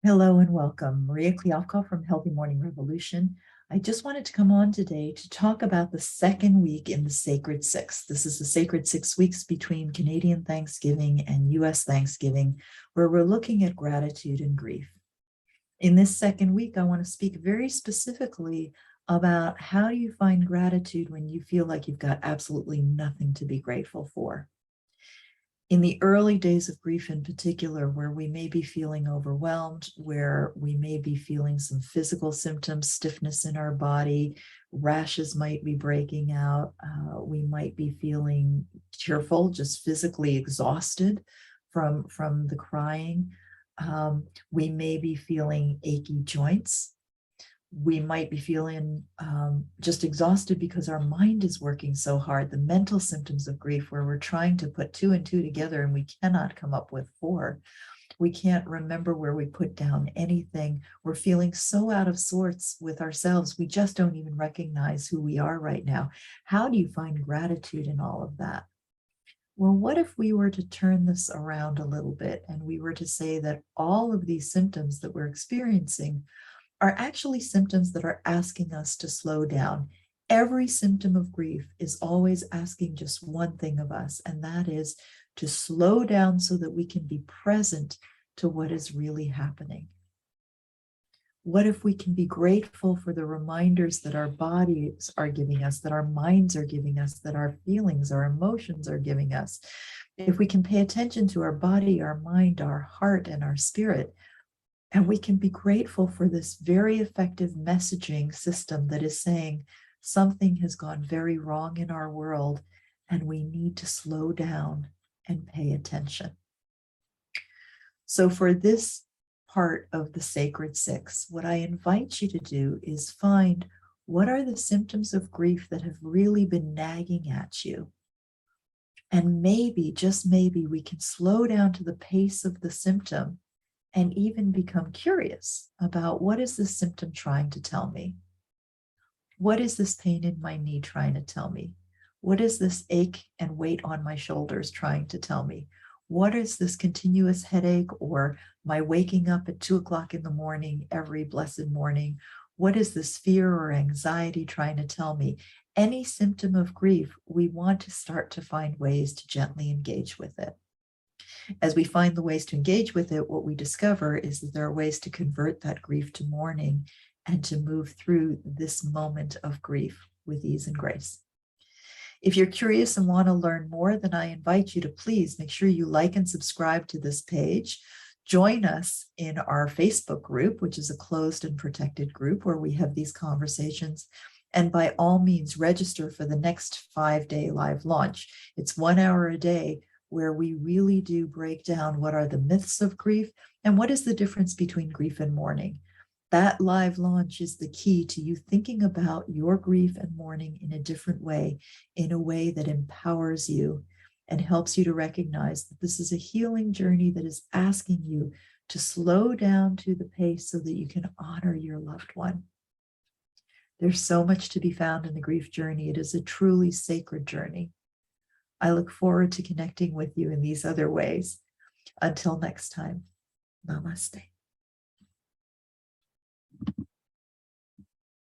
Hello and welcome. Maria Kliavko from Healthy Morning Revolution. I just wanted to come on today to talk about the second week in the Sacred Six. This is the Sacred 6 weeks between Canadian Thanksgiving and US Thanksgiving, where we're looking at gratitude and grief. In this second week, I want to speak very specifically about how do you find gratitude when you feel like you've got absolutely nothing to be grateful for. In the early days of grief in particular, where we may be feeling overwhelmed, where we may be feeling some physical symptoms, stiffness in our body, rashes might be breaking out, we might be feeling tearful, just physically exhausted from the crying. We may be feeling achy joints. We might be feeling just exhausted because our mind is working so hard. The mental symptoms of grief, where we're trying to put two and two together and we cannot come up with four. We can't remember where we put down anything. We're feeling so out of sorts with ourselves. We just don't even recognize who we are right now. How do you find gratitude in all of that? Well, what if we were to turn this around a little bit and we were to say that all of these symptoms that we're experiencing are actually symptoms that are asking us to slow down. Every symptom of grief is always asking just one thing of us, and that is to slow down so that we can be present to what is really happening. What if we can be grateful for the reminders that our bodies are giving us, that our minds are giving us, that our feelings, our emotions are giving us? If we can pay attention to our body, our mind, our heart, and our spirit, and we can be grateful for this very effective messaging system that is saying something has gone very wrong in our world and we need to slow down and pay attention. So for this part of the Sacred Six, what I invite you to do is find what are the symptoms of grief that have really been nagging at you. And maybe, just maybe, we can slow down to the pace of the symptom and even become curious about what is this symptom trying to tell me? What is this pain in my knee trying to tell me? What is this ache and weight on my shoulders trying to tell me? What is this continuous headache or my waking up at 2 o'clock in the morning every blessed morning? What is this fear or anxiety trying to tell me? Any symptom of grief, we want to start to find ways to gently engage with it. As we find the ways to engage with it, what we discover is that there are ways to convert that grief to mourning and to move through this moment of grief with ease and grace. If you're curious and want to learn more, then I invite you to please make sure you like and subscribe to this page. Join us in our Facebook group, which is a closed and protected group where we have these conversations. And by all means, register for the next 5-day live launch. It's 1 hour a day where we really do break down what are the myths of grief and what is the difference between grief and mourning. That live launch is the key to you thinking about your grief and mourning in a different way, in a way that empowers you and helps you to recognize that this is a healing journey that is asking you to slow down to the pace so that you can honor your loved one. There's so much to be found in the grief journey. It is a truly sacred journey. I look forward to connecting with you in these other ways. Until next time, namaste.